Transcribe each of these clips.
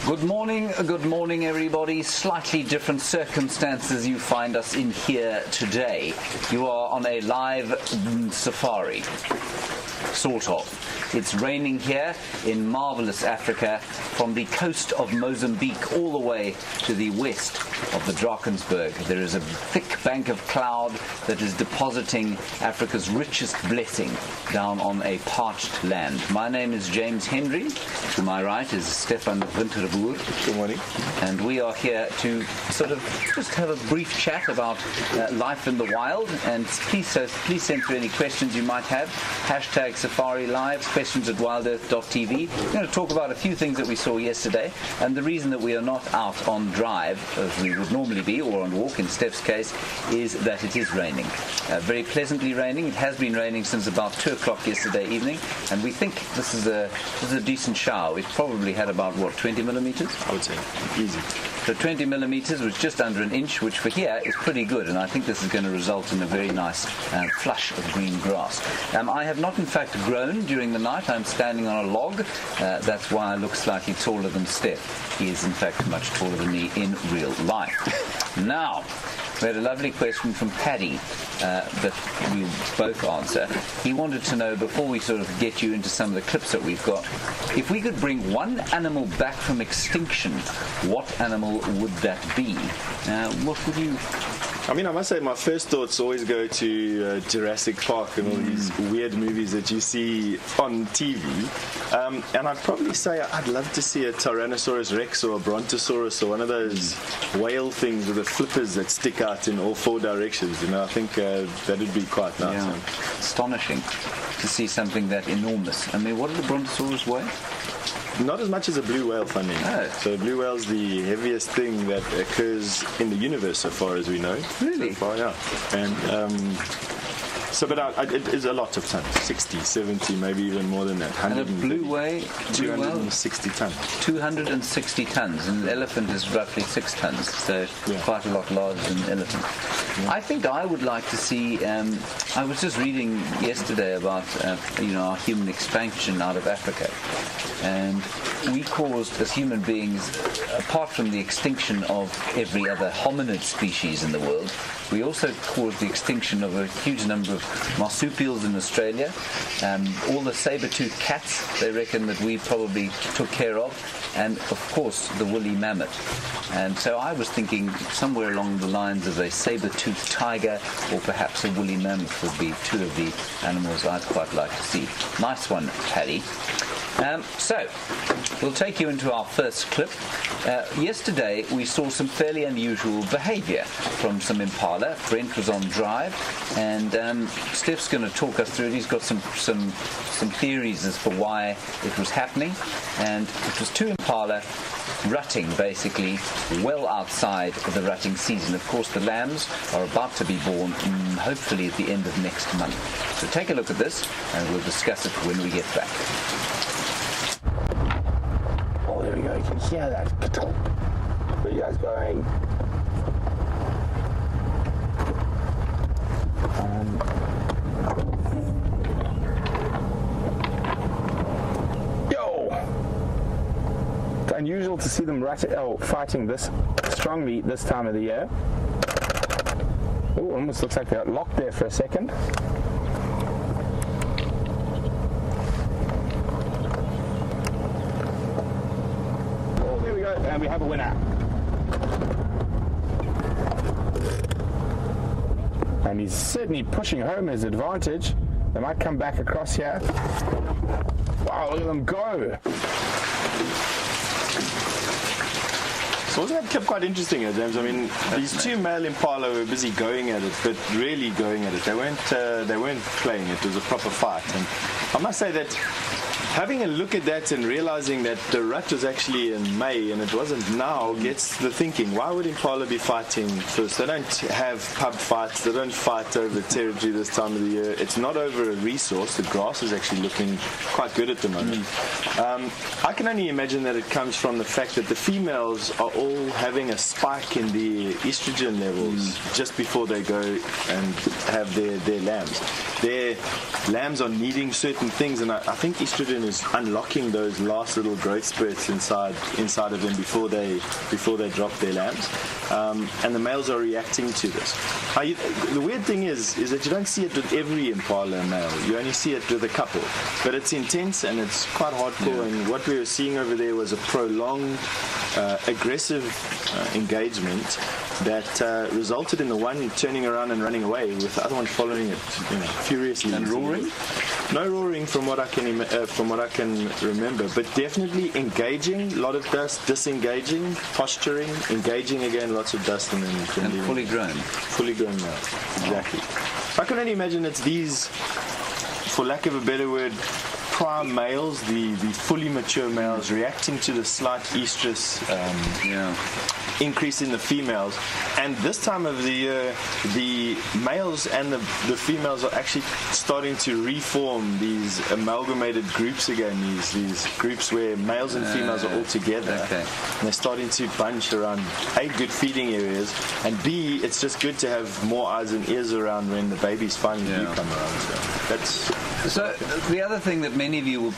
Good morning everybody. Slightly different circumstances you find us in here today. You are on a live safari, sort of. It's raining here in marvellous Africa, from the coast of Mozambique all the way to the west of the Drakensberg. There is a thick bank of cloud that is depositing Africa's richest blessing down on a parched land. My name is James Henry. To my right is Stefan Winterboer. Good morning. And we are here to sort of just have a brief chat about life in the wild. And please send through any questions you might have. Hashtag Safari Live, questions at wildearth.tv. We're going to talk about a few things that we saw yesterday. And the reason that we are not out on drive, as we would normally be, or on walk in Steph's case, is that it is raining. Very pleasantly raining. It has been raining since about 2 o'clock yesterday evening. And we think this is a decent shower. We've probably had about, 20 millimetres? I would say. Easy. So 20 millimetres was just under an inch, which for here is pretty good. And I think this is going to result in a very nice flush of green grass. I have not, in fact, grown during the night. I'm standing on a log. That's why I look slightly taller than Steph. He is, in fact, much taller than me in real life. Now, we had a lovely question from Paddy that we'll both answer. He wanted to know, before we sort of get you into some of the clips that we've got, if we could bring one animal back from extinction, what animal would that be? What would you... I mean, I must say my first thoughts always go to Jurassic Park and all these weird movies that you see on TV. And I'd probably say I'd love to see a Tyrannosaurus Rex or a Brontosaurus or one of those whale things with the flippers that stick out in all 4 directions. You know, I think that'd be quite nice. Yeah. Astonishing to see something that enormous. I mean, what did the Brontosaurus weigh? Not as much as a blue whale, funny. Oh. So a blue whale's the heaviest thing that occurs in the universe, so far as we know. Really? So far, yeah. And it is a lot of tons. 60, 70, maybe even more than that. And a blue whale? 260 tons. 260 tons. And an elephant is roughly 6 tons. So quite a lot larger than an elephant. Yeah. I think I would like to see... I was just reading yesterday about our human expansion out of Africa. And we caused, as human beings, apart from the extinction of every other hominid species in the world, we also caused the extinction of a huge number of marsupials in Australia. All the saber-toothed cats, they reckon that we probably took care of. And, of course, the woolly mammoth. And so I was thinking somewhere along the lines of a saber-toothed tiger or perhaps a woolly mammoth would be 2 of the animals I'd quite like to see. Nice one, Paddy. So, we'll take you into our first clip. Yesterday, we saw some fairly unusual behaviour from some impala. Brent was on drive, and Steph's going to talk us through it. He's got some theories as for why it was happening. And it was 2 impala rutting, basically, well outside of the rutting season. Of course, the lambs are about to be born, hopefully at the end of next month. So take a look at this, and we'll discuss it when we get back. Oh, there we go. You can hear that. Where are you guys going? It's unusual to see them fighting this strongly this time of the year. Oh, almost looks like they got locked there for a second. Oh, there we go, and we have a winner. And he's certainly pushing home his advantage. They might come back across here. Wow, look at them go. So wasn't that clip quite interesting, James? I mean, these 2 male impala were busy going at it, but really going at it. They weren't playing. It was a proper fight. And I must say that having a look at that and realizing that the rut was actually in May and it wasn't now gets the thinking, why would impala be fighting first? They don't have pub fights. They don't fight over territory this time of the year. It's not over a resource. The grass is actually looking quite good at the moment. I can only imagine that it comes from the fact that the females are all all having a spike in the estrogen levels just before they go and have their lambs. Their lambs are needing certain things, and I think estrogen is unlocking those last little growth spurts inside of them before they drop their lambs, and the males are reacting to this. The weird thing is that you don't see it with every impala male. You only see it with a couple, but it's intense and it's quite hardcore. And what we were seeing over there was a prolonged, aggressive engagement that resulted in the one turning around and running away, with the other one following it, furiously. And roaring? No roaring, from what I can remember, but definitely engaging. A lot of dust, disengaging, posturing, engaging again, lots of dust, and then fully grown. Fully grown now, exactly. I can only imagine it's these, for lack of a better word, prime males, the fully mature males, reacting to the slight estrus increase in the females. And this time of the year, the males and the females are actually starting to reform these amalgamated groups again, these groups where males and females are all together. Okay. And they're starting to bunch around, A, good feeding areas, and B, it's just good to have more eyes and ears around when the babies finally do come around. So the other thing that many of you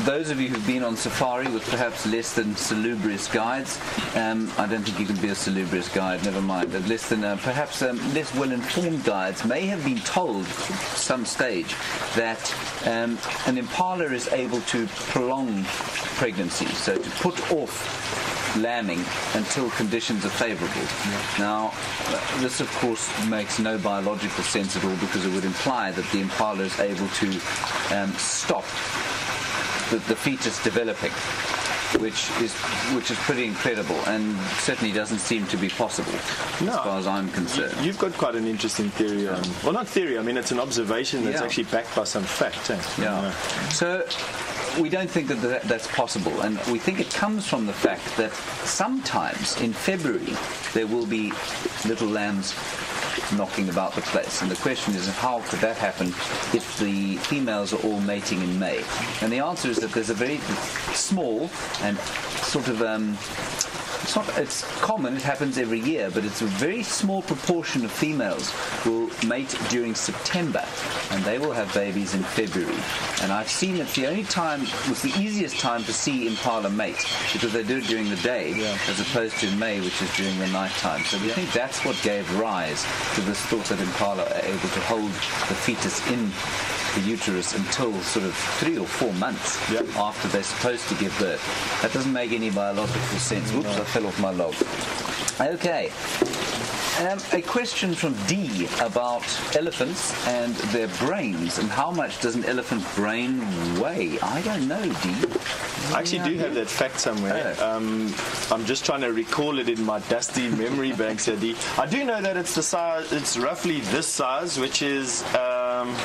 those of you who've been on safari with perhaps less than salubrious guides, I don't think you can be a salubrious guide, never mind, but less than perhaps less well-informed guides may have been told at some stage that an impala is able to prolong pregnancy, so to put off lambing until conditions are favourable. Now, this of course makes no biological sense at all, because it would imply that the impala is able to stop the fetus developing, which is pretty incredible, and certainly doesn't seem to be possible as far as I'm concerned. You've got quite an interesting theory on, well, not theory, I mean it's an observation that's actually backed by some fact. So we don't think that that's possible, and we think it comes from the fact that sometimes in February there will be little lambs knocking about the place, and the question is, how could that happen if the females are all mating in May? And the answer is that there's a very small and sort of it's common, it happens every year, but it's a very small proportion of females will mate during September, and they will have babies in February. And I've seen it's the easiest time to see impala mate, because they do it during the day as opposed to in May, which is during the night time. So we think that's what gave rise to this thought that impala are able to hold the fetus in the uterus until sort of 3 or 4 months after they're supposed to give birth. That doesn't make any biological sense. Whoops, I fell off my log. Okay. A question from D about elephants and their brains, and how much does an elephant brain weigh? I don't know, D. I actually do have that fact somewhere. I'm just trying to recall it in my dusty memory banks here, D. I do know that it's the size. It's roughly this size, which is on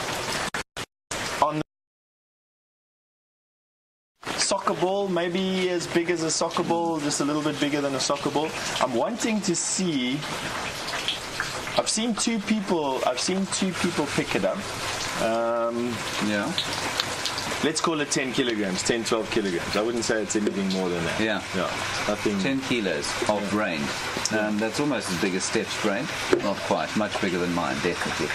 the soccer ball, maybe as big as a soccer ball, just a little bit bigger than a soccer ball. I'm wanting to see. I've seen two people pick it up. Let's call it 10 kilograms, 10, 12 kilograms. I wouldn't say it's anything more than that. Yeah. Nothing. 10 kilos of brain. That's almost as big as Steph's brain. Not quite. Much bigger than mine, definitely.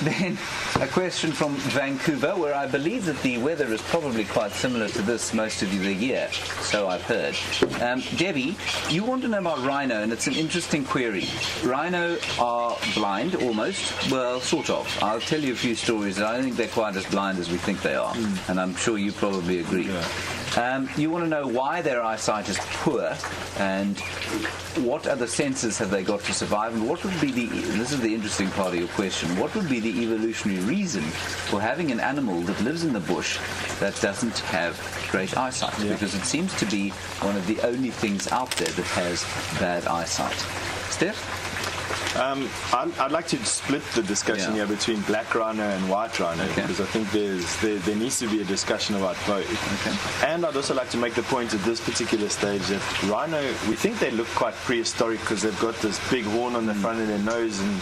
Then a question from Vancouver, where I believe that the weather is probably quite similar to this most of the year, so I've heard. Debbie, you want to know about rhino, and it's an interesting query. Rhino are blind, almost. Well, sort of. I'll tell you a few stories. I don't think they're quite as blind as we think they are, and I'm sure you probably agree. You want to know why their eyesight is poor, and what other senses have they got to survive, and what would be this is the interesting part of your question, what would be the evolutionary reason for having an animal that lives in the bush that doesn't have great eyesight? Because it seems to be one of the only things out there that has bad eyesight. Steph? I'd like to split the discussion here between black rhino and white rhino, because I think there needs to be a discussion about both. And I'd also like to make the point at this particular stage that rhino, we think they look quite prehistoric because they've got this big horn on the front of their nose, and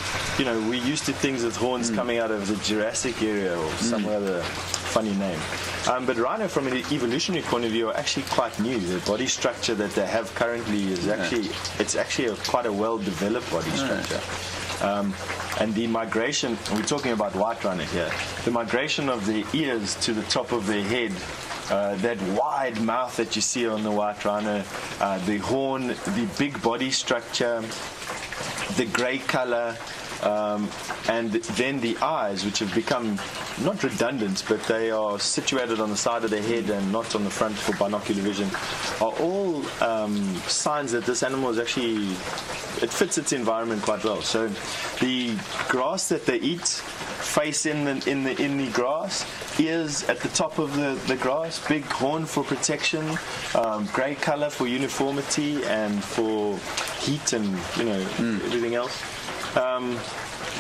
we're used to things with horns coming out of the Jurassic area or some other funny name. But rhino, from an evolutionary point of view, are actually quite new. The body structure that they have currently is actually quite a well-developed body structure. And the migration, we're talking about white rhino here, the migration of the ears to the top of their head, that wide mouth that you see on the white rhino, the horn, the big body structure, the grey colour, and then the eyes, which have become not redundant, but they are situated on the side of the head and not on the front for binocular vision, are all signs that this animal is actually, it fits its environment quite well. So the grass that they eat, face in the grass, ears at the top of the grass, big horn for protection, grey colour for uniformity and for heat and everything else.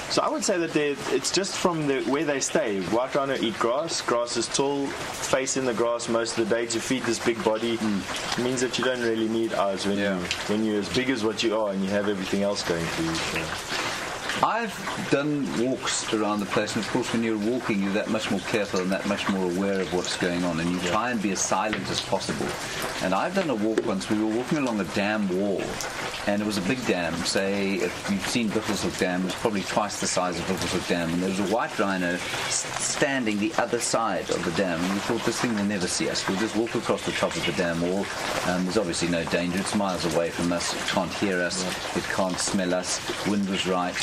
So I would say that it's just from where they stay. White rhino eat grass. Grass is tall, face in the grass most of the day to feed this big body. It means that you don't really need eyes when you're as big as what you are and you have everything else going for you. So. I've done walks around the place, and of course when you're walking you're that much more careful and that much more aware of what's going on, and you try and be as silent as possible. And I've done a walk once. We were walking along a dam wall, and it was a big dam. Say, if you've seen Buffelshoek Dam, it's probably twice the size of Buffelshoek Dam, and there was a white rhino standing the other side of the dam, and we thought, this thing will never see us. We'll just walk across the top of the dam wall. There's obviously no danger. It's miles away from us. It can't hear us. It can't smell us. Wind was right.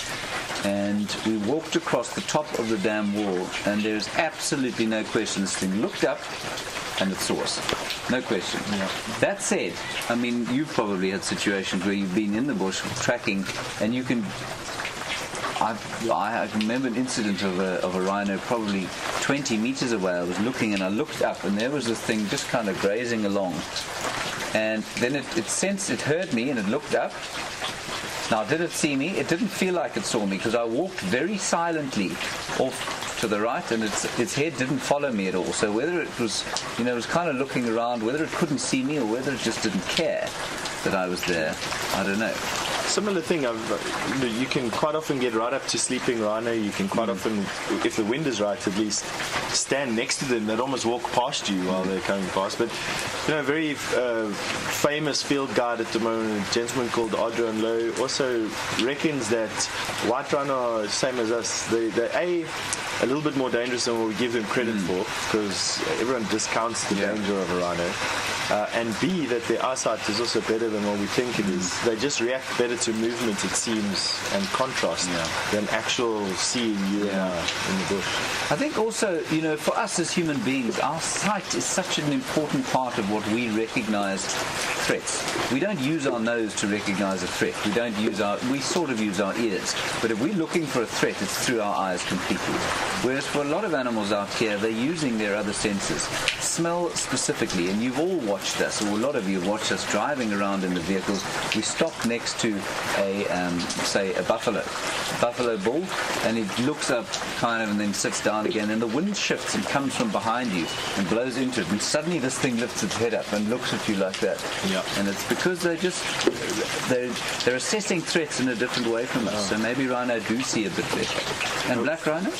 And we walked across the top of the dam wall, and there's absolutely no question. This thing looked up and it saw us. No question. That said, I mean, you've probably had situations where you've been in the bush tracking, and you can... I remember an incident of a rhino probably 20 meters away. I was looking, and I looked up, and there was this thing just kind of grazing along. And then it sensed, it heard me, and it looked up. Now, did it see me? It didn't feel like it saw me, because I walked very silently off to the right, and its head didn't follow me at all. So whether it was, it was kind of looking around, whether it couldn't see me or whether it just didn't care that I was there, I don't know. Similar thing, you can quite often get right up to sleeping rhino. You can quite often, if the wind is right at least, stand next to them. They'd almost walk past you while they're coming past. But, a very famous field guide at the moment, a gentleman called Adrian Lowe, also reckons that white rhino are same as us. They're a little bit more dangerous than what we give them credit for, because everyone discounts the danger of a rhino. And B, that their eyesight is also better than what we think it is. They just react better to movement, it seems, and contrast than actual seeing you in the bush. I think also, for us as human beings, our sight is such an important part of what we recognize threats. We don't use our nose to recognize a threat. We sort of use our ears. But if we're looking for a threat, it's through our eyes completely. Whereas for a lot of animals out here, they're using their other senses. Smell specifically, and you've all watched us, or a lot of you have watched us driving around in the vehicles. We stop next to a buffalo bull, and it looks up kind of and then sits down again, and the wind shifts and comes from behind you and blows into it, and suddenly this thing lifts its head up and looks at you like that. And it's because they're assessing threats in a different way from us. So maybe rhino do see a bit better. And black rhino?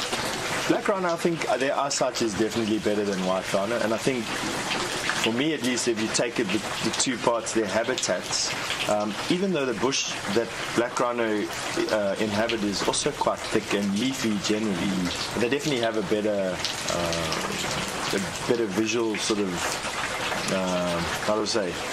Black rhino, I think their eyesight is definitely better than white rhino, and I think, for me at least, if you take it, the two parts, their habitats, even though the bush that black rhino inhabit is also quite thick and leafy generally, they definitely have a better visual sort of,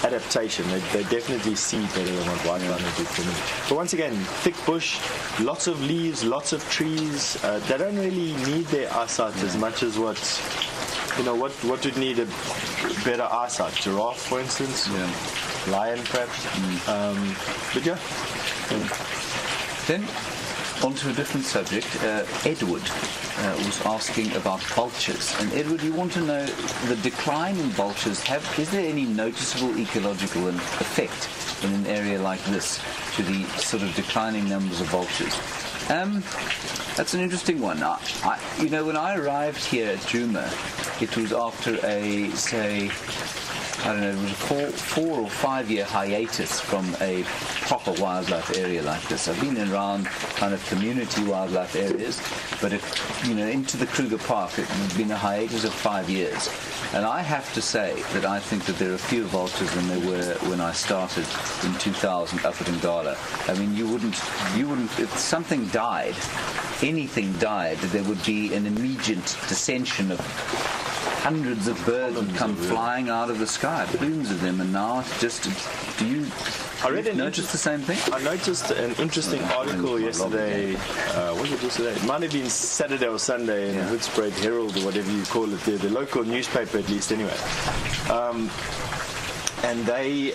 adaptation. They definitely see better than what white rhino do for me. But once again, thick bush, lots of leaves, lots of trees. They don't really need their eyesight as much as what would need a better eyesight? Giraffe, for instance? Lion, perhaps? But Then, on to a different subject. Edward was asking about vultures. And Edward, you want to know the decline in vultures. Is there any noticeable ecological effect in an area like this to the sort of declining numbers of vultures? That's an interesting one. When I arrived here at Djuma, it was after a, say, I don't know, it was a 4 or 5 year hiatus from a proper wildlife area like this. I've been around kind of community wildlife areas, but into the Kruger Park, it's been a hiatus of 5 years. And I have to say that I think that there are fewer vultures than there were when I started in 2000 up at Ngala. I mean, you wouldn't, if something died, anything died, there would be an immediate dissension of hundreds of birds would come flying out of the sky, plumes of them, and now it's just, I read noticed the same thing? I noticed an interesting article yesterday. Was it yesterday? It might have been Saturday or Sunday in the Hoedspruit Herald or whatever you call it, the local newspaper at least anyway. And they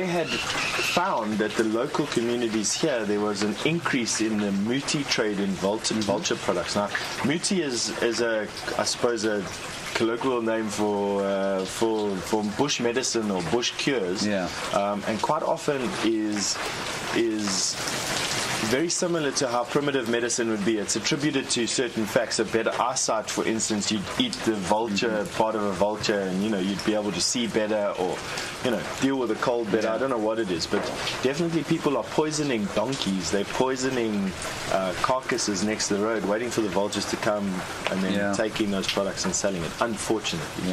had found that the local communities here, there was an increase in the muti trade in vulture products. Now, muti is I suppose a colloquial name for bush medicine or bush cures, and quite often is very similar to how primitive medicine would be. It's attributed to certain facts. A better eyesight, for instance, you'd eat the vulture, part of a vulture, and you'd be able to see better, or deal with a cold better. I don't know what it is, but definitely people are poisoning donkeys. They're poisoning carcasses next to the road, waiting for the vultures to come, and then taking those products and selling it, unfortunately.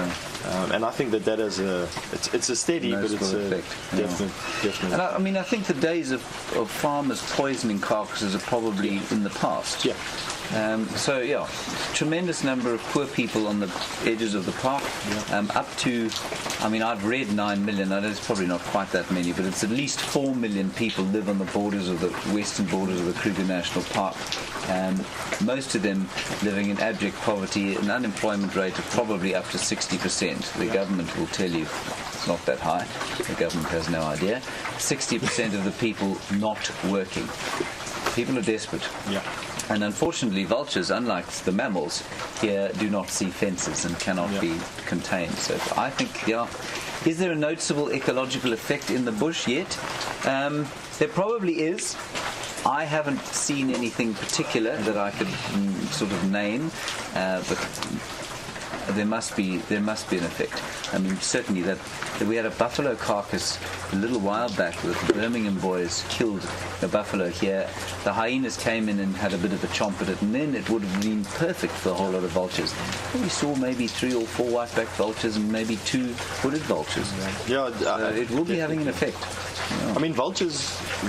And I think that is it's a steady, but it's a definite. And I think the days of farmers poisoning carcasses are probably in the past. Tremendous number of poor people on the edges of the park. Up to, I've read 9 million. I know it's probably not quite that many, but it's at least 4 million people live on the borders of the western borders of the Kruger National Park. Most of them living in abject poverty, an unemployment rate of probably up to 60%. The government will tell you it's not that high. The government has no idea. 60% of the people not working. People are desperate. And unfortunately, vultures, unlike the mammals, here do not see fences and cannot be contained. So I think, is there a noticeable ecological effect in the bush yet? There probably is. I haven't seen anything particular that I could sort of name, but there must be an effect. Certainly that we had a buffalo carcass a little while back with the Birmingham boys killed a buffalo here. The hyenas came in and had a bit of a chomp at it, and then it would have been perfect for a whole lot of vultures. We saw maybe 3 or 4 white-backed vultures and maybe 2 hooded vultures. It will be having an effect.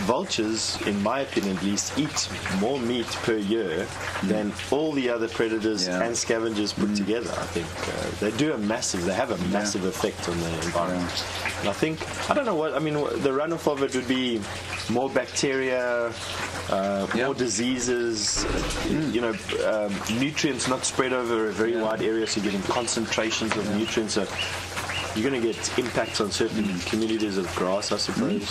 Vultures, in my opinion at least, eat more meat per year than all the other predators and scavengers put together. I think they have a massive effect on the environment. And I think, the runoff of it would be more bacteria, more diseases, nutrients not spread over a very wide area, so you're getting concentrations of nutrients. So you're going to get impacts on certain communities of grass, I suppose.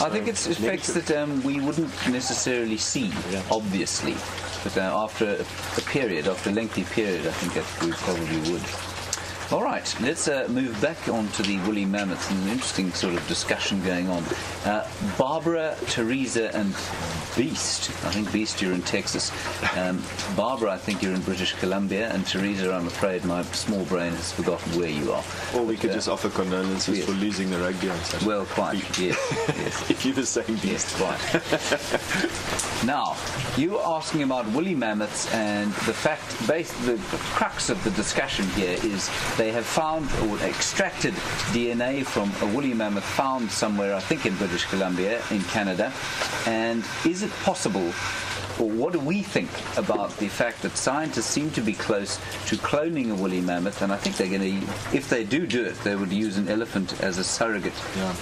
I think it's effects that we wouldn't necessarily see, obviously. But after a lengthy period, I think that we probably would. All right, let's move back on to the woolly mammoths. There's an interesting sort of discussion going on. Barbara, Teresa, and Beast. I think Beast, you're in Texas. Barbara, I think you're in British Columbia, and Teresa, I'm afraid my small brain has forgotten where you are. Or we could just offer condolences for losing the rugby on Saturday. Well, quite, yes. If you're the same Beast. Yes, right. Now, you were asking about woolly mammoths, and the crux of the discussion here is they have found or extracted DNA from a woolly mammoth found somewhere, I think in British Columbia, in Canada. And is it possible, or what do we think about the fact that scientists seem to be close to cloning a woolly mammoth? And I think they're going to, if they do it, they would use an elephant as a surrogate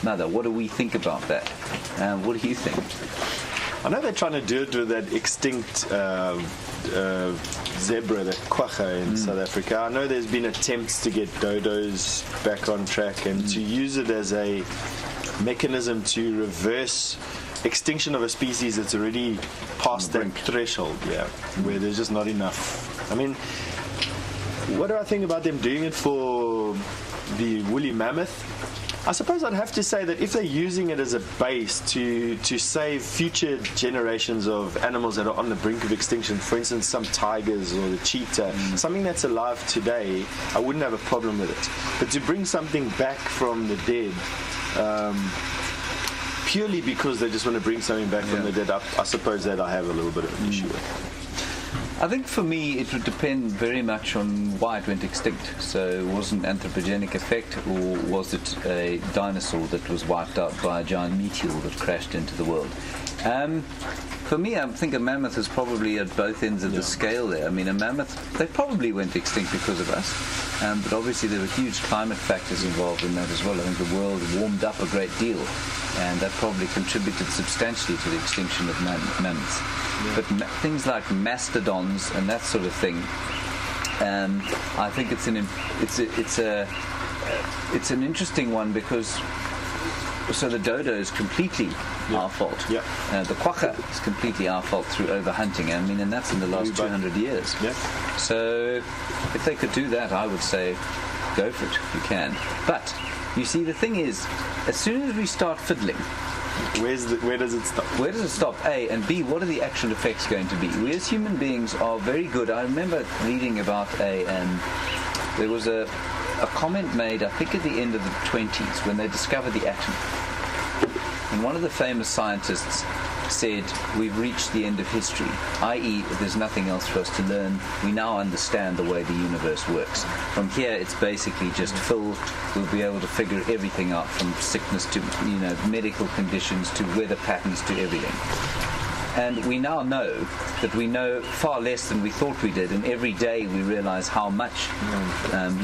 mother. What do we think about that? What do you think? I know they're trying to do it with that extinct zebra, that quagga in South Africa. I know there's been attempts to get dodos back on track and to use it as a mechanism to reverse extinction of a species that's already past that threshold, where there's just not enough. What do I think about them doing it for the woolly mammoth? I suppose I'd have to say that if they're using it as a base to save future generations of animals that are on the brink of extinction, for instance, some tigers or the cheetah, something that's alive today, I wouldn't have a problem with it. But to bring something back from the dead, purely because they just want to bring something back from the dead, I suppose that I have a little bit of an issue with. I think for me it would depend very much on why it went extinct. So was it an anthropogenic effect, or was it a dinosaur that was wiped out by a giant meteor that crashed into the world? For me, I think a mammoth is probably at both ends of the scale there. I mean, a mammoth, they probably went extinct because of us, but obviously there were huge climate factors involved in that as well. I think the world warmed up a great deal, and that probably contributed substantially to the extinction of mammoths. But things like mastodons and that sort of thing, I think it's an interesting one, because so the dodo is completely our fault. The quagga is completely our fault through overhunting. I mean, and that's in the last 200 years. So if they could do that, I would say go for it if you can. But you see, the thing is, as soon as we start fiddling, where does it stop? Where does it stop? A, and B, what are the actual effects going to be? We as human beings are very good. I remember reading about there was a comment made, I think at the end of the 20s, when they discovered the atom. And one of the famous scientists said, we've reached the end of history, i.e. there's nothing else for us to learn. We now understand the way the universe works. From here, it's basically just Phil. We'll be able to figure everything out, from sickness to medical conditions to weather patterns to everything. And we now know that we know far less than we thought we did, and every day we realize how much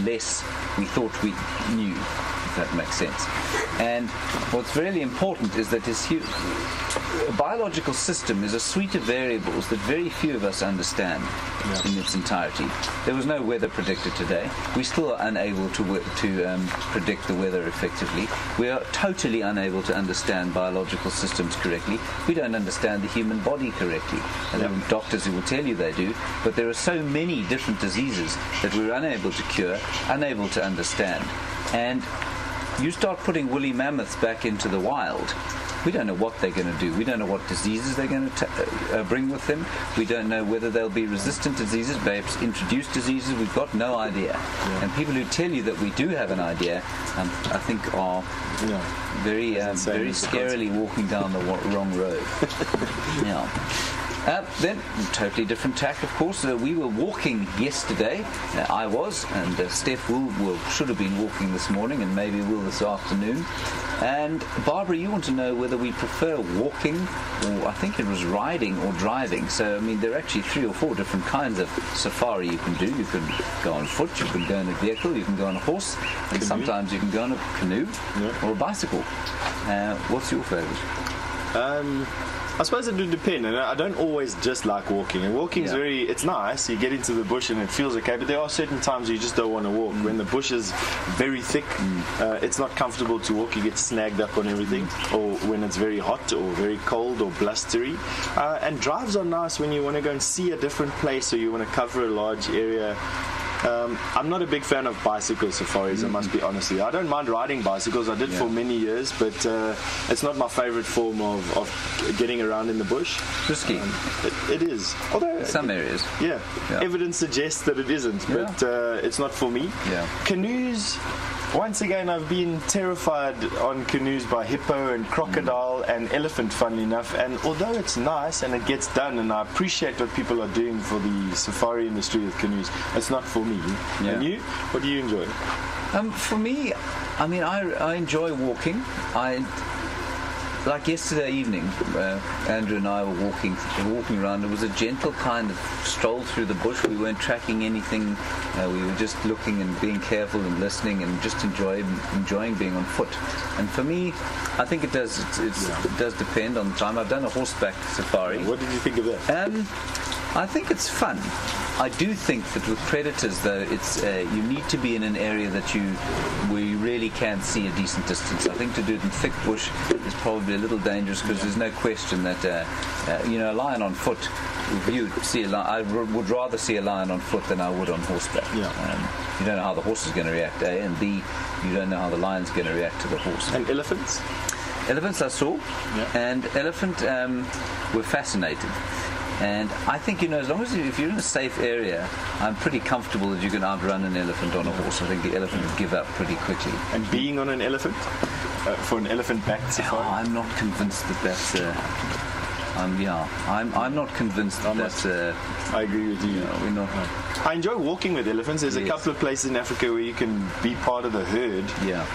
less we thought we knew, if that makes sense. And what's really important is that a biological system is a suite of variables that very few of us understand in its entirety. There was no weather predictor today. We still are unable to predict the weather effectively. We are totally unable to understand biological systems correctly. We don't understand the human body correctly. And there are doctors who will tell you they do, but there are so many different diseases that we're unable to cure, unable to understand. And you start putting woolly mammoths back into the wild, we don't know what they're going to do. We don't know what diseases they're going to bring with them. We don't know whether they'll be resistant to diseases, perhaps introduce diseases. We've got no idea. And people who tell you that we do have an idea, I think are very scarily walking down the wrong road. Then, totally different tack, of course. We were walking yesterday. I was, and Steph should have been walking this morning, and maybe will this afternoon. And Barbara, you want to know whether we prefer walking, or I think it was riding or driving. So, I mean, there are actually 3 or 4 different kinds of safari you can do. You can go on foot, you can go in a vehicle, you can go on a horse, and sometimes you can go on a canoe or a bicycle. What's your favourite? I suppose it would depend, and I don't always just like walking. And walking is it's nice, you get into the bush and it feels okay, but there are certain times you just don't want to walk. When the bush is very thick, it's not comfortable to walk, you get snagged up on everything, or when it's very hot or very cold or blustery. And drives are nice when you want to go and see a different place, or you want to cover a large area. I'm not a big fan of bicycle safaris, I must be honest with you. I don't mind riding bicycles, I did for many years, but it's not my favourite form of getting around in the bush. Risky. It is. Although in some areas. Evidence suggests that it isn't, but it's not for me. Canoes, once again, I've been terrified on canoes by hippo and crocodile and elephant, funnily enough, and although it's nice and it gets done, and I appreciate what people are doing for the safari industry with canoes, it's not for me. And you? What do you enjoy? For me, I mean, I enjoy walking. Like yesterday evening, Andrew and I were walking around. It was a gentle kind of stroll through the bush. We weren't tracking anything. We were just looking and being careful and listening and just enjoying being on foot. And for me, I think it does depend on the time. I've done a horseback safari. What did you think of that? I think it's fun. I do think that with predators, though, it's you need to be in an area where you really can't see a decent distance. I think to do it in thick bush is probably a little dangerous, because there's no question that a lion on foot. If you see a lion, I would rather see a lion on foot than I would on horseback. you don't know how the horse is going to react, A, and B, you don't know how the lion's going to react to the horse. And elephants? Elephants I saw, and elephant were fascinated. And I think, as long as if you're in a safe area, I'm pretty comfortable that you can outrun an elephant on a horse. I think the elephant would give up pretty quickly. And being on an elephant? For an elephant-backed safari? I'm not convinced that that's... I'm not convinced that that's... I agree with you. We're not... I enjoy walking with elephants. There's a couple of places in Africa where you can be part of the herd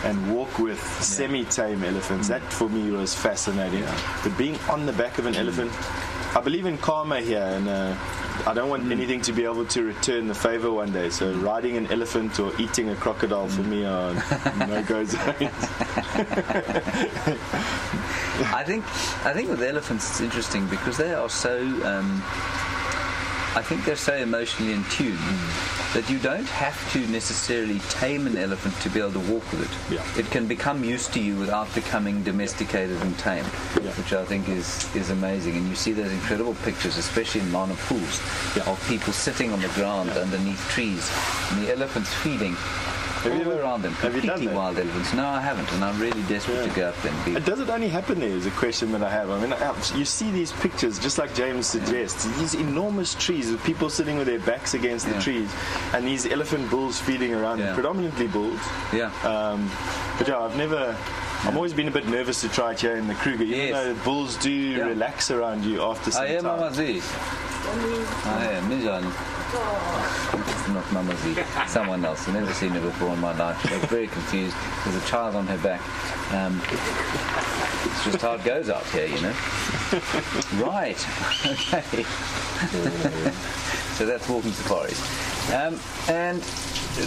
and walk with semi-tame elephants. That, for me, was fascinating. But being on the back of an elephant... I believe in karma here, and I don't want anything to be able to return the favor one day. So riding an elephant or eating a crocodile for me are no-go zones. I think with elephants it's interesting because they are so... I think they're so emotionally in tune that you don't have to necessarily tame an elephant to be able to walk with it. Yeah. It can become used to you without becoming domesticated and tame, which I think is amazing. And you see those incredible pictures, especially in Mana pools, of people sitting on the ground underneath trees and the elephants feeding. Have you ever around them? Completely wild elephants. No, I haven't, and I'm really desperate to go up there and be. Does it only happen there? Is a question that I have. I mean, you see these pictures, just like James suggests, these enormous trees with people sitting with their backs against the trees, and these elephant bulls feeding around them, predominantly bulls. Yeah. But I've never. I'm always been a bit nervous to try it here in the Kruger, even though bulls do relax around you after some time. Mama Z. Mijan. It's not Mama Z. Someone else. I've never seen her before in my life. She was very confused. There's a child on her back. It's just how it goes out here, Right. Okay. So that's walking safaris. And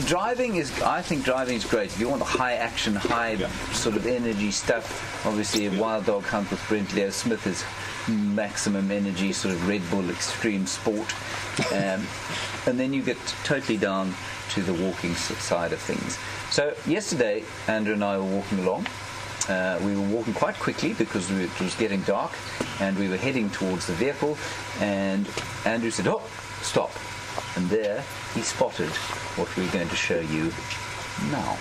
driving I think driving is great. If you want high action, high sort of energy stuff, obviously a wild dog hunt with Brent Leo Smith is maximum energy, sort of Red Bull extreme sport. And then you get totally down to the walking side of things. So yesterday, Andrew and I were walking along. We were walking quite quickly because it was getting dark, and we were heading towards the vehicle, and Andrew said, "Oh, stop." And there he spotted what we're going to show you now.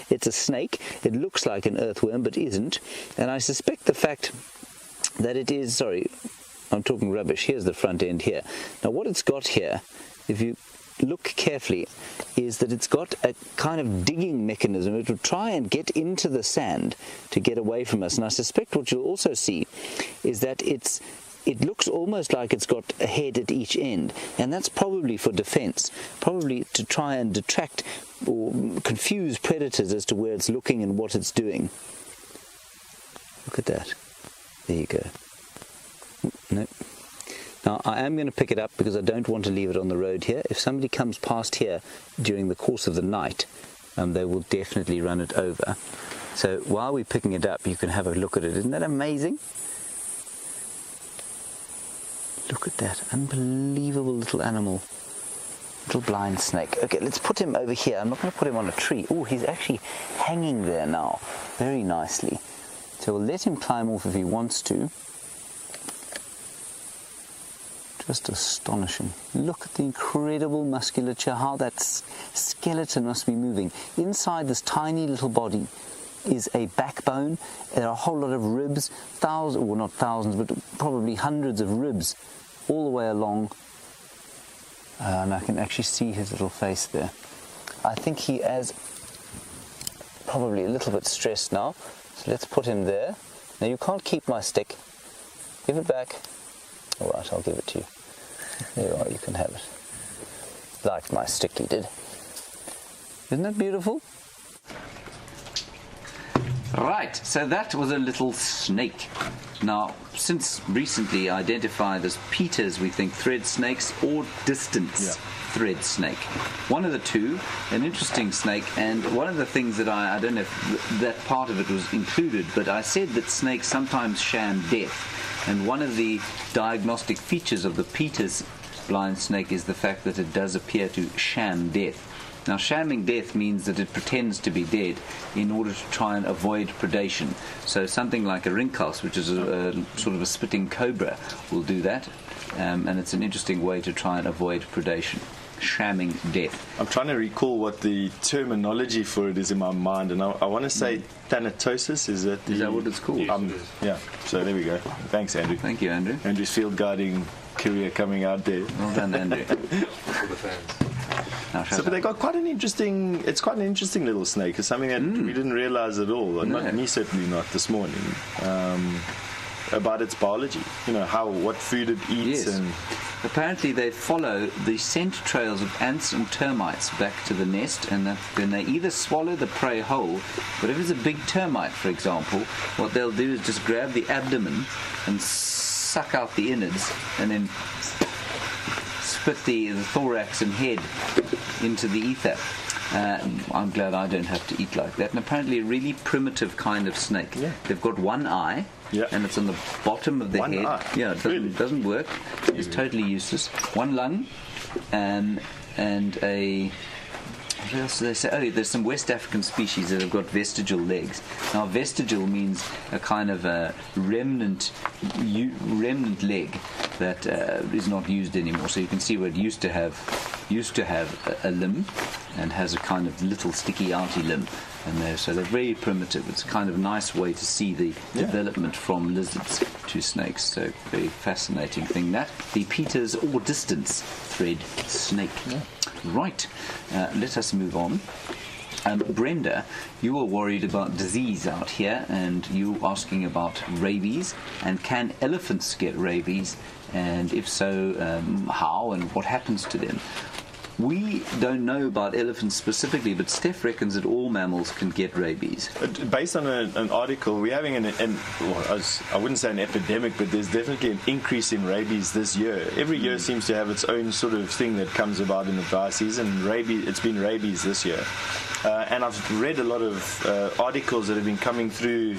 It's a snake. It looks like an earthworm, but isn't. And I suspect the fact that it is... Sorry, I'm talking rubbish. Here's the front end here. Now, what it's got here, if you look carefully, is that it's got a kind of digging mechanism. It will try and get into the sand to get away from us. And I suspect what you'll also see is that it looks almost like it's got a head at each end, and that's probably for defense, probably to try and detract or confuse predators as to where it's looking and what it's doing. Look at that. There you go. No. Now, I am going to pick it up because I don't want to leave it on the road here. If somebody comes past here during the course of the night, they will definitely run it over. So while we're picking it up, you can have a look at it. Isn't that amazing? Look at that unbelievable little animal, little blind snake. Okay, let's put him over here. I'm not going to put him on a tree. Oh, he's actually hanging there now, very nicely. So we'll let him climb off if he wants to. Just astonishing. Look at the incredible musculature, how that skeleton must be moving. Inside this tiny little body is a backbone. There are a whole lot of ribs, thousands, well not thousands, but probably hundreds of ribs all the way along. And I can actually see his little face there. I think he is probably a little bit stressed now. So let's put him there. Now you can't keep my stick. Give it back. All right, I'll give it to you. There you are, you can have it. Like my stick he did. Isn't that beautiful? Right, so that was a little snake. Now, since recently identified as Peters, we think thread snakes or distance thread snake. One of the two, an interesting snake, and one of the things that I don't know if that part of it was included, but I said that snakes sometimes sham death. And one of the diagnostic features of the Peters blind snake is the fact that it does appear to sham death. Now, shamming death means that it pretends to be dead in order to try and avoid predation. So something like a rinkhouse, which is a sort of a spitting cobra, will do that. And it's an interesting way to try and avoid predation. Shamming death. I'm trying to recall what the terminology for it is in my mind, and I want to say thanatosis. Is that what it's called? Yeah. So there we go. Thanks, Andrew. Thank you, Andrew. Andrew's field guarding career coming out there. Well done, Andrew. For the fans. So, but they got quite an interesting. It's quite an interesting little snake. It's something that we didn't realize at all. No. Not me, certainly not this morning. About its biology. You know what food it eats, Yes. and Apparently they follow the scent trails of ants and termites back to the nest, and then they either swallow the prey whole, but if it's a big termite, for example, what they'll do is just grab the abdomen and suck out the innards, and then spit the thorax and head into the ether. I'm glad I don't have to eat like that. And apparently a really primitive kind of snake. Yeah. They've got one eye, and it's on the bottom of the One head. eye? Yeah, it doesn't work. It's totally useless. One lung, and a... What else do they say? Oh, there's some West African species that have got vestigial legs. Now, vestigial means a kind of a remnant leg that is not used anymore. So you can see where it used to have a limb, and has a kind of little sticky outy limb. And so they're very primitive. It's a kind of nice way to see the development from lizards to snakes. So very fascinating thing that. The Peters or distance thread snake. Yeah. Right, let us move on. Brenda, you were worried about disease out here, and you were asking about rabies, and can elephants get rabies, and if so, how and what happens to them? We don't know about elephants specifically, but Steph reckons that all mammals can get rabies. Based on an article, we're having I wouldn't say an epidemic, but there's definitely an increase in rabies this year. Every year seems to have its own sort of thing that comes about in the dry season. It's been rabies this year. And I've read a lot of articles that have been coming through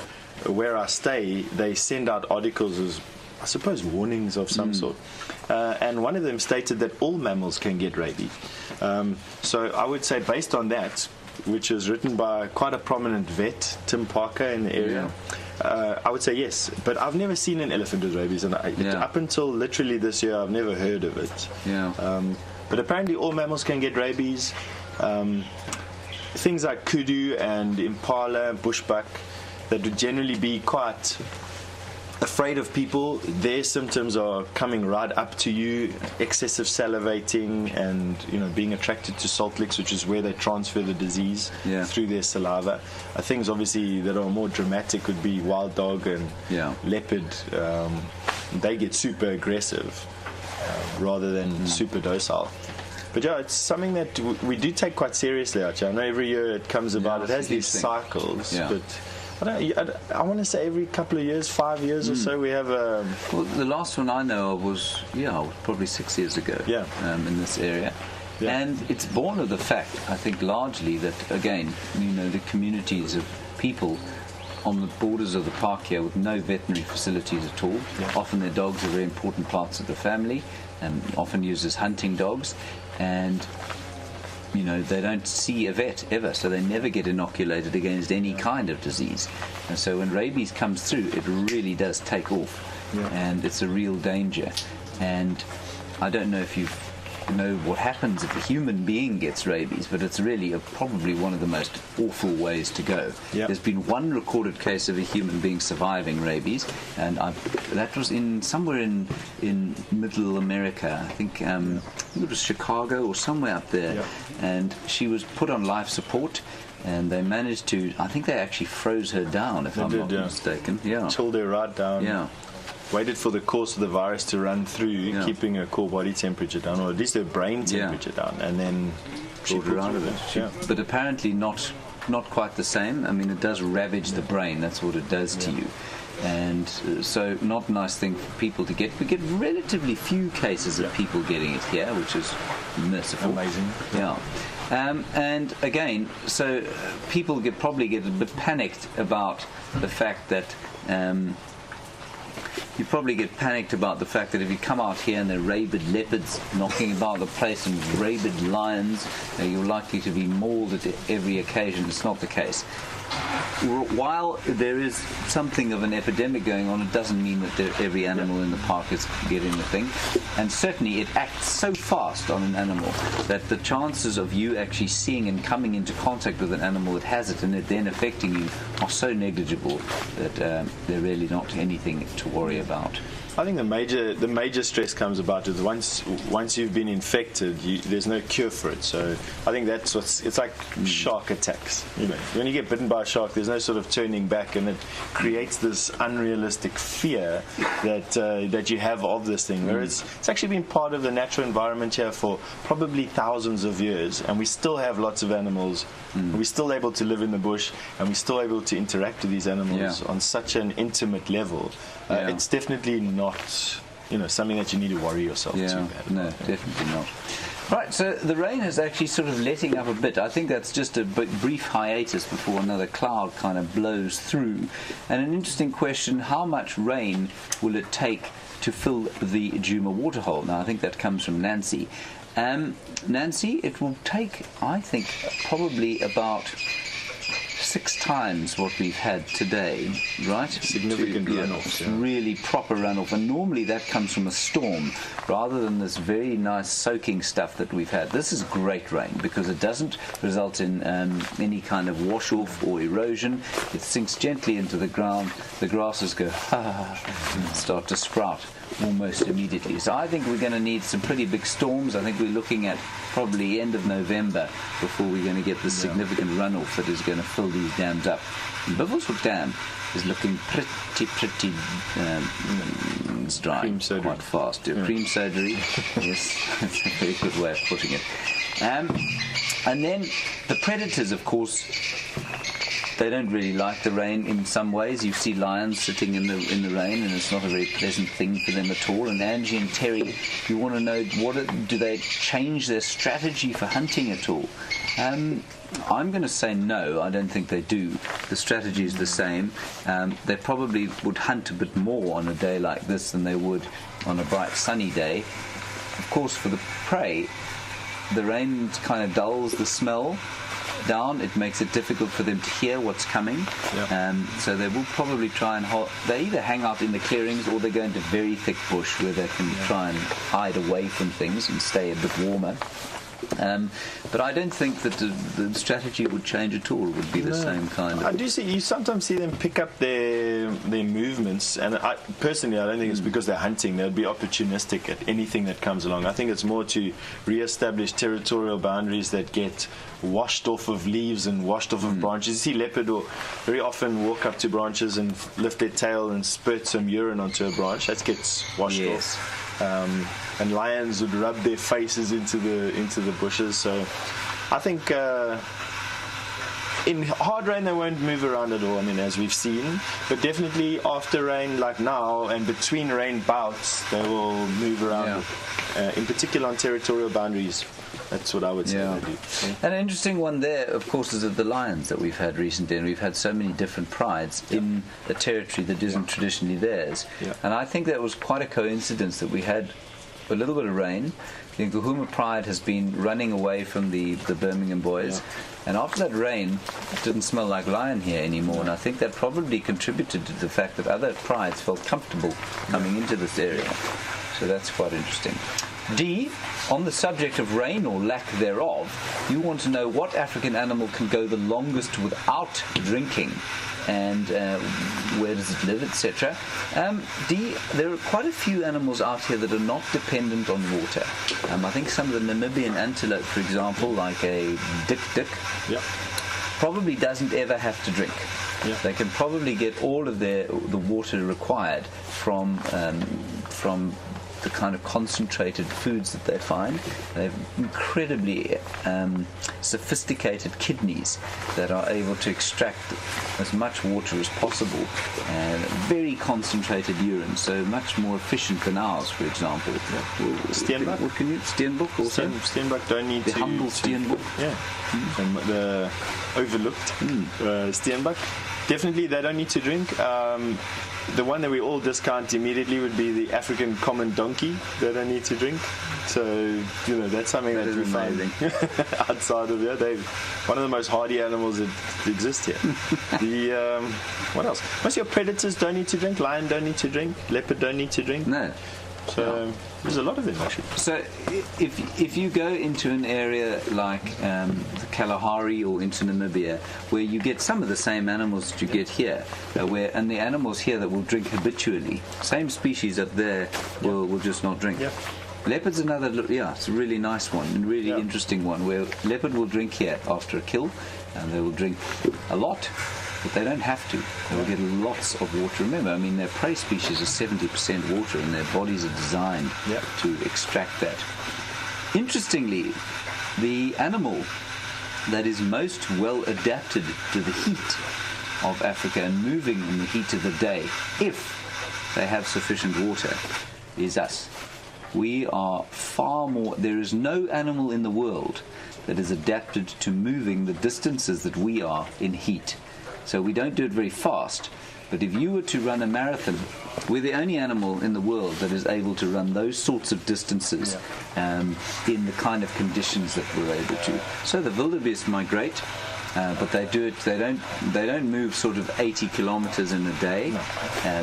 where I stay. They send out articles as, I suppose, warnings of some sort. And one of them stated that all mammals can get rabies. So I would say, based on that, which is written by quite a prominent vet, Tim Parker, in the area, I would say yes. But I've never seen an elephant with rabies, and up until literally this year, I've never heard of it. But apparently all mammals can get rabies. Things like kudu and impala and bushbuck that would generally be quite afraid of people, their symptoms are coming right up to you, excessive salivating, and being attracted to salt licks, which is where they transfer the disease through their saliva. Things obviously that are more dramatic would be wild dog and leopard. They get super aggressive rather than super docile. But it's something that we do take quite seriously, actually. I know every year it comes about. It has these cycles, but I want to say every couple of years, 5 years or so, we have a... Well, the last one I know of was probably 6 years ago in this area. And it's born of the fact, I think, largely that, again, the communities of people on the borders of the park here with no veterinary facilities at all. Often their dogs are very important parts of the family, and often used as hunting dogs. And they don't see a vet ever, so they never get inoculated against any kind of disease. And so when rabies comes through, it really does take off, and it's a real danger. And I don't know if you know what happens if a human being gets rabies, but it's really probably one of the most awful ways to go. There's been one recorded case of a human being surviving rabies, and that was somewhere in Middle America. I think it was Chicago or somewhere up there, and she was put on life support, and they managed to, I think they actually froze her down, if I'm not mistaken. Chilled her right down. Waited for the course of the virus to run through, keeping her core body temperature down, or at least her brain temperature down, and then she pulled her out of it. But apparently not quite the same. I mean, it does ravage the brain. That's what it does to you. And so not a nice thing for people to get. We get relatively few cases of people getting it here, which is merciful. Amazing. And again, so people probably get a bit panicked about the fact that you probably get panicked about the fact that if you come out here and there are rabid leopards knocking about the place and rabid lions, you're likely to be mauled at every occasion. It's not the case. While there is something of an epidemic going on, it doesn't mean that every animal in the park is getting the thing. And certainly it acts so fast on an animal that the chances of you actually seeing and coming into contact with an animal that has it and it then affecting you are so negligible that they're really not anything to worry about. I think the major stress comes about is once you've been infected, there's no cure for it. So I think that's it's like shark attacks. You know, when you get bitten by a shark, there's no sort of turning back, and it creates this unrealistic fear that you have of this thing. Whereas it's actually been part of the natural environment here for probably thousands of years, and we still have lots of animals. We're still able to live in the bush, and we're still able to interact with these animals on such an intimate level. It's definitely not, something that you need to worry yourself too bad. No, definitely not. Right, so the rain is actually sort of letting up a bit. I think that's just a brief hiatus before another cloud kind of blows through. And an interesting question, how much rain will it take to fill the Djuma waterhole? Now, I think that comes from Nancy. Nancy, it will take, I think, probably about 6 times what we've had today, right? Significant runoff. Yeah. Really proper runoff. And normally that comes from a storm rather than this very nice soaking stuff that we've had. This is great rain because it doesn't result in any kind of wash-off or erosion. It sinks gently into the ground. The grasses go, and start to sprout almost immediately. So I think we're going to need some pretty big storms. I think we're looking at probably end of November before we're going to get this significant runoff that is going to fill these dams up. And Buffelshoek Dam is looking pretty dry quite fast. Cream surgery, yes, that's a very good way of putting it. And then the predators, of course, they don't really like the rain in some ways. You see lions sitting in the rain, and it's not a very pleasant thing for them at all. And Angie and Terry, you want to know, do they change their strategy for hunting at all? I'm going to say no, I don't think they do. The strategy is the same. They probably would hunt a bit more on a day like this than they would on a bright sunny day. Of course, for the prey, the rain kind of dulls the smell down. It makes it difficult for them to hear what's coming. So they will probably try and they either hang out in the clearings or they go into very thick bush where they can try and hide away from things and stay a bit warmer. But I don't think that the strategy would change at all. It would be the same kind of... I do see, you sometimes see them pick up their movements, and I don't think it's because they're hunting. They'll be opportunistic at anything that comes along. I think it's more to re-establish territorial boundaries that get washed off of leaves and washed off of branches. You see leopard will very often walk up to branches and lift their tail and spurt some urine onto a branch. That gets washed off. And lions would rub their faces into the bushes. So I think in hard rain they won't move around at all, as we've seen, but definitely after rain like now and between rain bouts they will move around, in particular on territorial boundaries. That's what I would say they do. And an interesting one there, of course, is the lions that we've had recently, and we've had so many different prides in a territory that isn't traditionally theirs. And I think that was quite a coincidence that we had a little bit of rain. The Ngahuma pride has been running away from the Birmingham boys, and after that rain, it didn't smell like lion here anymore, and I think that probably contributed to the fact that other prides felt comfortable coming into this area. So that's quite interesting. D, on the subject of rain or lack thereof, you want to know what African animal can go the longest without drinking, and where does it live, etc. D, there are quite a few animals out here that are not dependent on water. I think some of the Namibian antelope, for example, like a dik-dik, probably doesn't ever have to drink. They can probably get all of the water required from the kind of concentrated foods that they find. They have incredibly sophisticated kidneys that are able to extract as much water as possible, and very concentrated urine, so much more efficient than ours, for example. Steenbok? What can you? Steenbok also? Steenbok don't need the humble Steenbok. The overlooked Steenbok. definitely they don't need to drink. The one that we all discount immediately would be the African common donkey. They don't need to drink. So, that's something that we find outside of here. They're one of the most hardy animals that exist here. What else? Most of your predators don't need to drink. Lion don't need to drink. Leopard don't need to drink. No. So there's a lot of them actually. So if you go into an area like the Kalahari or into Namibia, where you get some of the same animals that you get here, and the animals here that will drink habitually, same species up there will just not drink. Yeah. Leopard's another, it's a really nice one and really interesting one, where leopard will drink here after a kill, and they will drink a lot. But they don't have to. They will get lots of water. Remember, their prey species are 70% water, and their bodies are designed to extract that. Interestingly, the animal that is most well adapted to the heat of Africa and moving in the heat of the day, if they have sufficient water, is us. We are far more... There is no animal in the world that is adapted to moving the distances that we are in heat. So we don't do it very fast, but if you were to run a marathon, we're the only animal in the world that is able to run those sorts of distances in the kind of conditions that we're able to. So the wildebeest migrate, but they do it. They don't move sort of 80 kilometers in a day.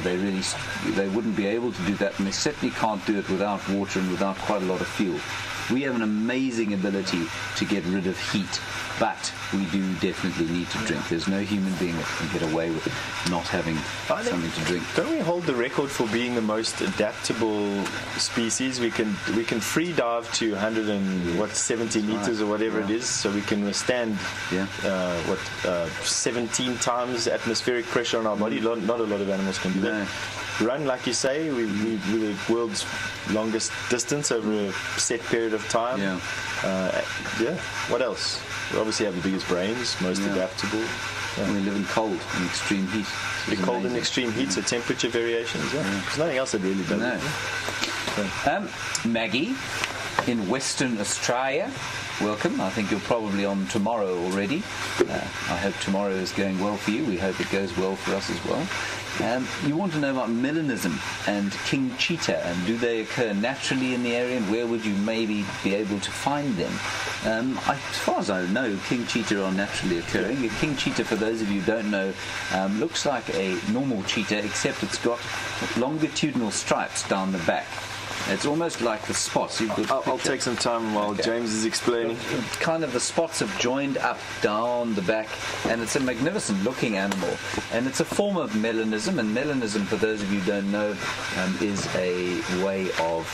They wouldn't be able to do that, and they certainly can't do it without water and without quite a lot of fuel. We have an amazing ability to get rid of heat, but we do definitely need to drink. There's no human being that can get away with not having something to drink. Don't we hold the record for being the most adaptable species? We can free dive to 170 meters or whatever it is, so we can withstand 17 times atmospheric pressure on our body. Not a lot of animals can do that. Run, like you say, we're the world's longest distance over a set period of time. What else? We obviously have the biggest brains, most adaptable. We live in cold and extreme heat. Cold and extreme heat, so temperature variations. There's nothing else that really does it. Maggie in Western Australia, welcome. I think you're probably on tomorrow already. I hope tomorrow is going well for you. We hope it goes well for us as well. You want to know about melanism and king cheetah, and do they occur naturally in the area, and where would you maybe be able to find them? As far as I know, king cheetah are naturally occurring. A king cheetah, for those of you who don't know, looks like a normal cheetah, except it's got longitudinal stripes down the back. It's almost like the spots. I'll take some time while James is explaining. Kind of the spots have joined up down the back, and it's a magnificent looking animal. And it's a form of melanism, and melanism, for those of you who don't know, is a way of...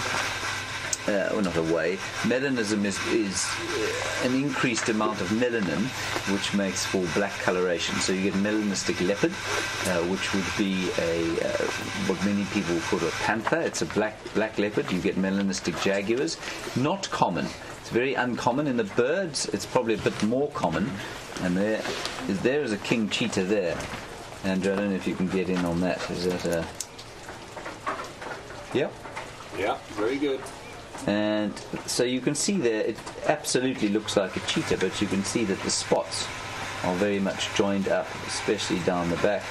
not a way. Melanism is an increased amount of melanin, which makes for black coloration. So you get melanistic leopard, which would be what many people call a panther. It's a black leopard. You get melanistic jaguars. Not common. It's very uncommon. In the birds, it's probably a bit more common. And there is a king cheetah there. Andrew, I don't know if you can get in on that. Is that a... Yep. Yeah, very good. And so you can see there, it absolutely looks like a cheetah, but you can see that the spots are very much joined up, especially down the back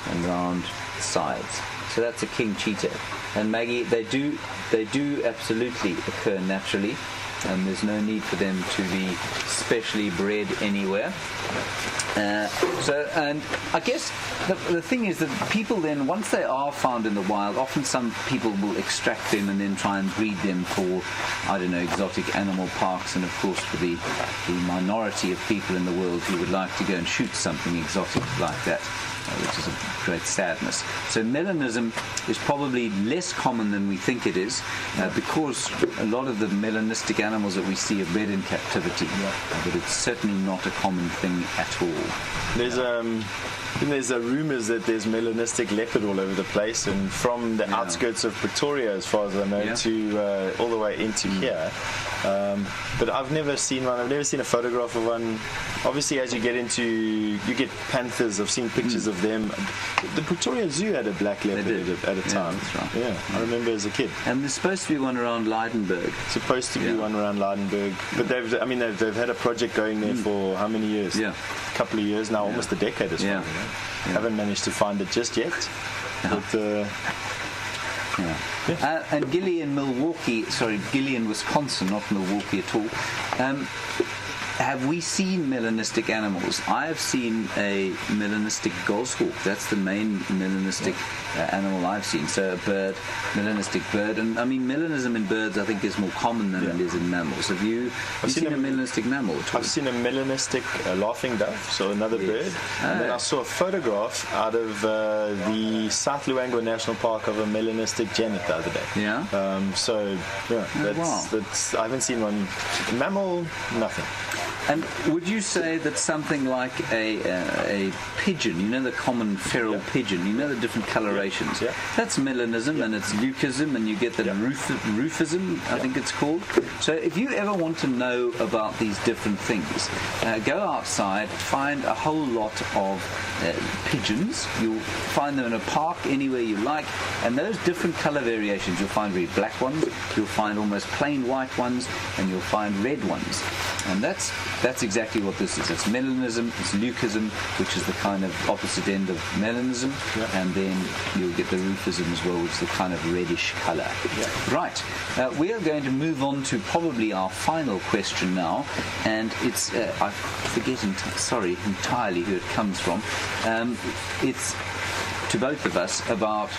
and round the sides. So that's a king cheetah. And Maggie, they do absolutely occur naturally, and there's no need for them to be specially bred anywhere. And I guess the thing is that people then, once they are found in the wild, often some people will extract them and then try and breed them for, I don't know, exotic animal parks, and of course for the minority of people in the world who would like to go and shoot something exotic like that, which is a great sadness. So melanism is probably less common than we think it is, because a lot of the melanistic animals that we see are bred in captivity, but it's certainly not a common thing at all. There's rumours that there's melanistic leopard all over the place, and from the outskirts of Pretoria, as far as I know, to all the way into here. But I've never seen one. I've never seen a photograph of one. Obviously, as you get panthers. I've seen pictures of them. The Pretoria Zoo had a black leopard at a time. That's right. Yeah, I remember as a kid. And there's supposed to be one around Leidenburg. Supposed to be one around Leidenburg, but they've had a project going there for how many years? Yeah, a couple of years now, almost a decade as well. Haven't managed to find it just yet. But, and Gillian, Wisconsin, not Milwaukee at all. Have we seen melanistic animals? I have seen a melanistic goshawk. That's the main melanistic animal I've seen. So a bird, melanistic bird. And I mean, melanism in birds I think is more common than it is in mammals. Have you seen a melanistic mammal at all? I've seen a melanistic laughing dove, so another bird. And then I saw a photograph out of the South Luangwa National Park of a melanistic genet the other day. Yeah? That's I haven't seen one. Mammal, nothing. And would you say that something like a pigeon, the common feral pigeon, the different colorations, that's melanism and it's leucism, and you get the rufism, I think it's called. So if you ever want to know about these different things, go outside, find a whole lot of pigeons. You'll find them in a park anywhere you like, and those different color variations, you'll find very black ones, you'll find almost plain white ones, and you'll find red ones. And that's exactly what this is. It's melanism, it's leucism, which is the kind of opposite end of melanism, and then you'll get the rufism as well, which is the kind of reddish colour. Right. We are going to move on to probably our final question now, and it's I forget entirely who it comes from. It's to both of us about.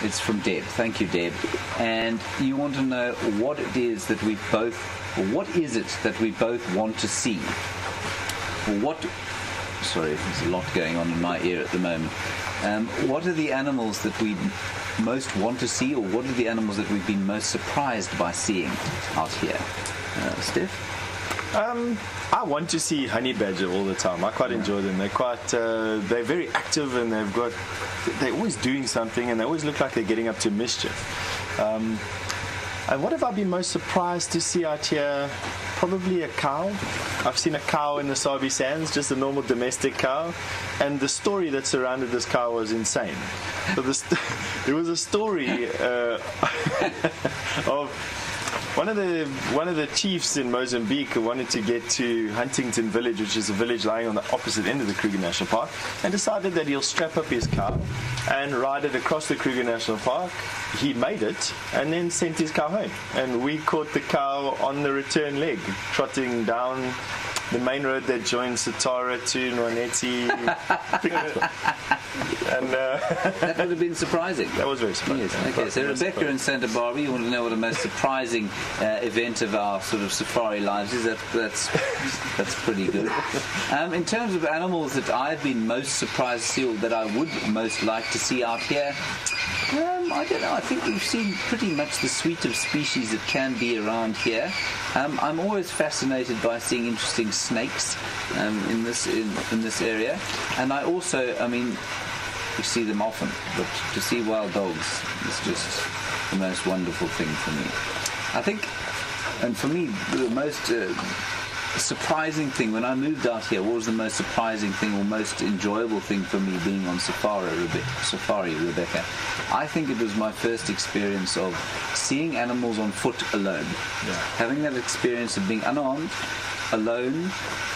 It's from Deb. Thank you, Deb. And you want to know what it is that we both. What is it that we both want to see? Sorry, there's a lot going on in my ear at the moment. What are the animals that we most want to see, or what are the animals that we've been most surprised by seeing out here? Steph? I want to see honey badger all the time. I quite enjoy them. They're very active, and they're always doing something, and they always look like they're getting up to mischief. And what have I been most surprised to see out here? Probably a cow. I've seen a cow in the Sabi Sands, just a normal domestic cow. And the story that surrounded this cow was insane. So there was a story of one of the chiefs in Mozambique who wanted to get to Huntington Village, which is a village lying on the opposite end of the Kruger National Park, and decided that he'll strap up his cow and ride it across the Kruger National Park. He made it and then sent his cow home. And we caught the cow on the return leg, trotting down the main road that joins Satara to Nwaneti. And that would have been surprising. That was very surprising. Yes. Okay, so Rebecca in Santa Barbara, you want to know what the most surprising event of our sort of safari lives is? That's pretty good. In terms of animals that I've been most surprised to see, or that I would most like to see out here, I don't know. I think we've seen pretty much the suite of species that can be around here. I'm always fascinated by seeing interesting snakes in this area, and I also, you see them often, but to see wild dogs is just the most wonderful thing for me. I think, and for me, the most surprising thing when I moved out here, what was the most surprising thing or most enjoyable thing for me being on safari, Rebecca? I think it was my first experience of seeing animals on foot alone. Having that experience of being unarmed, alone,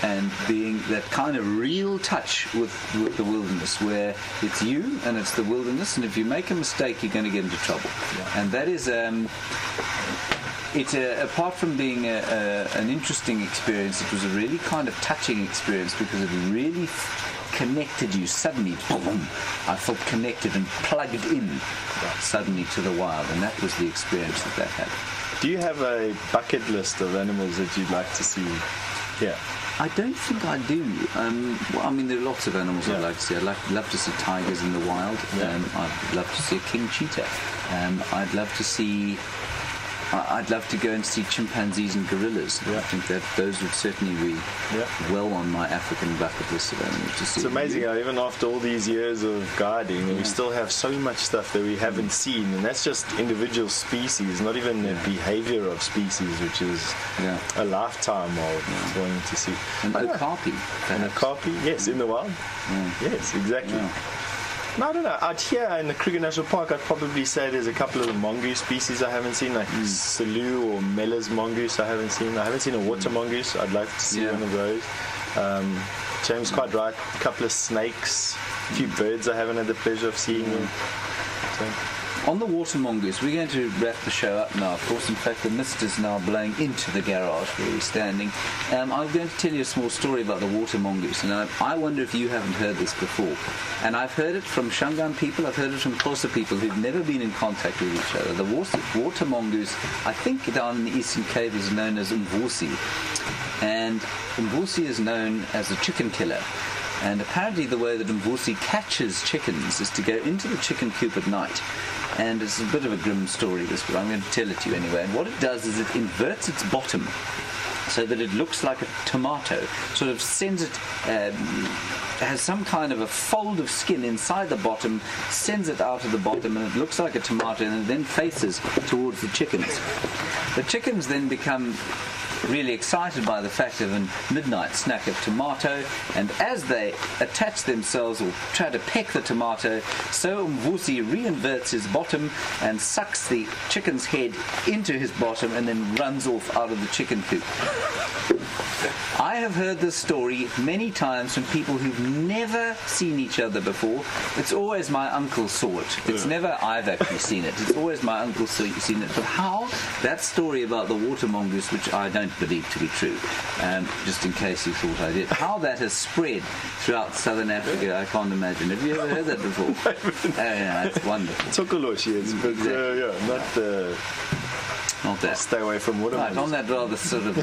and being that kind of real touch with the wilderness, where it's you and it's the wilderness, and if you make a mistake you're going to get into trouble. And that is apart from being an interesting experience, it was a really kind of touching experience, because it really connected you suddenly. Boom, I felt connected and plugged in suddenly to the wild, and that was the experience that had. Do you have a bucket list of animals that you'd like to see here? I don't think I do. There are lots of animals I'd like to see. I'd love to see tigers in the wild. I'd love to see a king cheetah. I'd love to see I'd love to go and see chimpanzees and gorillas. Yeah. I think that those would certainly be well on my African bucket list. To see. It's amazing how even after all these years of guiding, we still have so much stuff that we haven't seen, and that's just individual species, not even the behavior of species, which is a lifetime of wanting to see. And okapi. And okapi, yes, in the wild. Yes, exactly. No, I don't know. Out here in the Kruger National Park, I'd probably say there's a couple of the mongoose species I haven't seen, like Salu or Mellor's mongoose I haven't seen. I haven't seen a water mongoose. I'd like to see one of those. James quite right. A couple of snakes, a few birds I haven't had the pleasure of seeing. So. On the water mongoose, we're going to wrap the show up now. Of course, in fact, the mist is now blowing into the garage where we're standing. I'm going to tell you a small story about the water mongoose, and I wonder if you haven't heard this before. And I've heard it from Shangaan people, I've heard it from Xhosa people who've never been in contact with each other. The water mongoose, I think down in the Eastern Cape, is known as Umvusi. And Umvusi is known as a chicken killer. And apparently the way that Umvusi catches chickens is to go into the chicken coop at night. And it's a bit of a grim story, this, but I'm going to tell it to you anyway. And what it does is it inverts its bottom so that it looks like a tomato, sort of sends it, has some kind of a fold of skin inside the bottom, sends it out of the bottom, and it looks like a tomato, and it then faces towards the chickens. The chickens then become really excited by the fact of a midnight snack of tomato, and as they attach themselves or try to peck the tomato, so Umvusi reinverts his bottom and sucks the chicken's head into his bottom and then runs off out of the chicken coop. I have heard this story many times from people who've never seen each other before. It's always my uncle saw it. It's never I've actually seen it. It's always my uncle seen it. But how that story about the water mongoose, which I don't believe to be true, just in case you thought I did, how that has spread throughout southern Africa, I can't imagine. Have you ever heard that before? Oh, yeah, it's wonderful. Tsokoloshi is, but not that. Stay away from water. Right, on that rather sort of,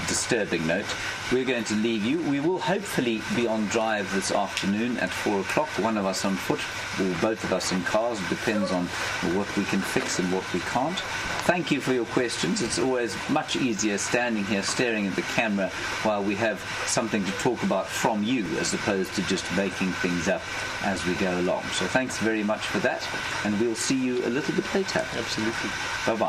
disturbing note, we're going to leave you. We will hopefully be on drive this afternoon at 4 o'clock, one of us on foot, or both of us in cars. It depends on what we can fix and what we can't. Thank you for your questions. It's always much easier standing here staring at the camera while we have something to talk about from you, as opposed to just making things up as we go along. So thanks very much for that, and we'll see you a little bit later. Absolutely. Bye-bye.